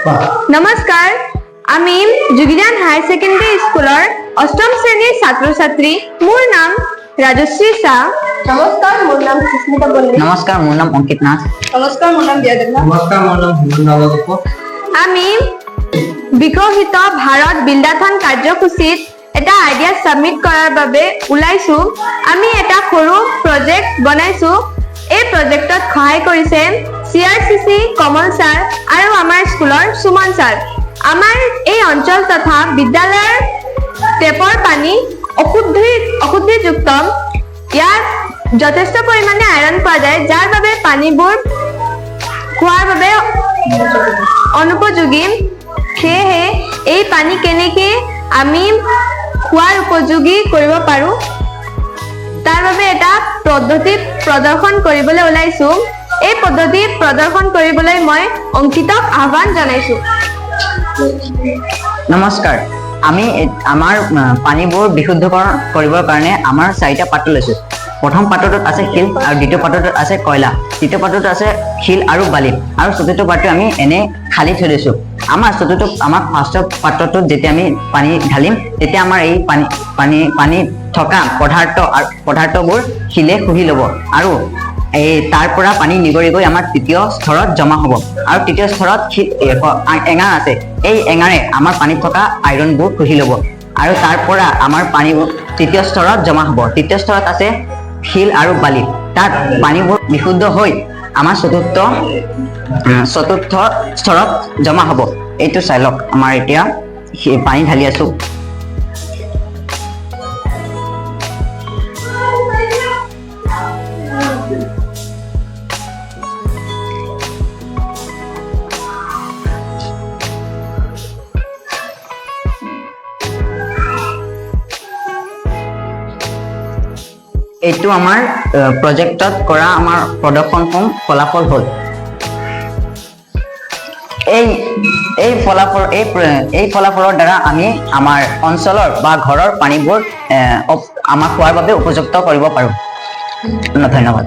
নমস্কাৰ, আমি যোগীদান higher secondary স্কুলৰ অষ্টম শ্ৰেণীৰ ছাত্ৰ ছাত্ৰী। মোৰ নাম ৰাজশ্ৰী শাহ। নমস্কাৰ, মোৰ নাম সুস্মিতা বল্লী। নমস্কাৰ, মোৰ নাম অংকিত নাথ। নমস্কাৰ, মোৰ নাম দিয়া দেৱনাথ। নমস্কাৰ, মোৰ নাম হিমন্ত। আমি বিকশিত ভাৰত বিল্ডাথন কাৰ্যসূচীত এটা আইডিয়া সাবমিট কৰাৰ বাবে ওলাইছো। আমি এটা সৰু প্ৰজেক্ট বনাইছো। এই প্ৰজেক্টত সহায় কৰিছে CRCC কমল ছাৰ আৰু আমাৰ স্কুলৰ সুমন ছাৰ। আমাৰ এই অঞ্চল তথা বিদ্যালয়ৰ টেপৰ পানী অশুদ্ধিযুক্ত। ইয়াত যথেষ্ট পৰিমাণে আইৰণ পোৱা যায়, যাৰ বাবে পানীবোৰ খোৱাৰ বাবে অনুপযোগী। সেয়েহে এই পানী কেনেকৈ আমি খোৱাৰ উপযোগী কৰিব পাৰো তাৰ বাবে এটা পদ্ধতি প্ৰদৰ্শন কৰিবলৈ ওলাইছো। এই পদ্ধতি প্ৰদৰ্শন কৰিবলৈ মই অংকিতক আহ্বান জনাইছো। নমস্কাৰ, আমি আমাৰ পানীবোৰ বিশুদ্ধকৰণ কৰিবৰ কাৰণে আমাৰ 4টা পাত্ৰ লৈছো। প্ৰথম পাত্ৰটোত আছে শিল আৰু দ্বিতীয় পাত্ৰটোত আছে কয়লা, তৃতীয় পাত্ৰটোত আছে শিল আৰু বালি, আৰু চতুৰ্থ পাত্ৰ আমি এনে খালি থৈ দিছো। আমাৰ ফাৰ্ষ্ট পাত্ৰটোত যেতিয়া আমি পানী ঢালিম তেতিয়া আমাৰ এই পানী থকা পদাৰ্থবোৰ শিলে শুহি ল'ব আৰু তাৰ পৰা পানী নিগৰি গৈ আমাৰ তৃতীয় স্তৰত জমা হ'ব। আৰু তৃতীয় স্তৰত এঙাৰ আছে। এই এঙাৰে আমাৰ পানীত থকা আইৰণবোৰ শুহি ল'ব আৰু তাৰ পৰা আমাৰ পানীবোৰ তৃতীয় স্তৰত জমা হ'ব। তৃতীয় স্তৰত আছে শিল আৰু বালি। তাত পানীবোৰ বিশুদ্ধ হৈ আমাৰ চতুৰ্থ স্তৰত জমা হ'ব। এইটো চাই লওক, আমাৰ এতিয়া পানী ঢালি আছো। এইটো আমাৰ প্ৰজেক্টত কৰা আমাৰ প্ৰদৰ্শন ফলাফল হ'ল। এই ফলাফলৰ দ্বাৰা আমি আমাৰ অঞ্চলৰ বা ঘৰৰ পানীবোৰ আমাৰ খোৱাৰ বাবে উপযুক্ত কৰিব পাৰো। ধন্যবাদ।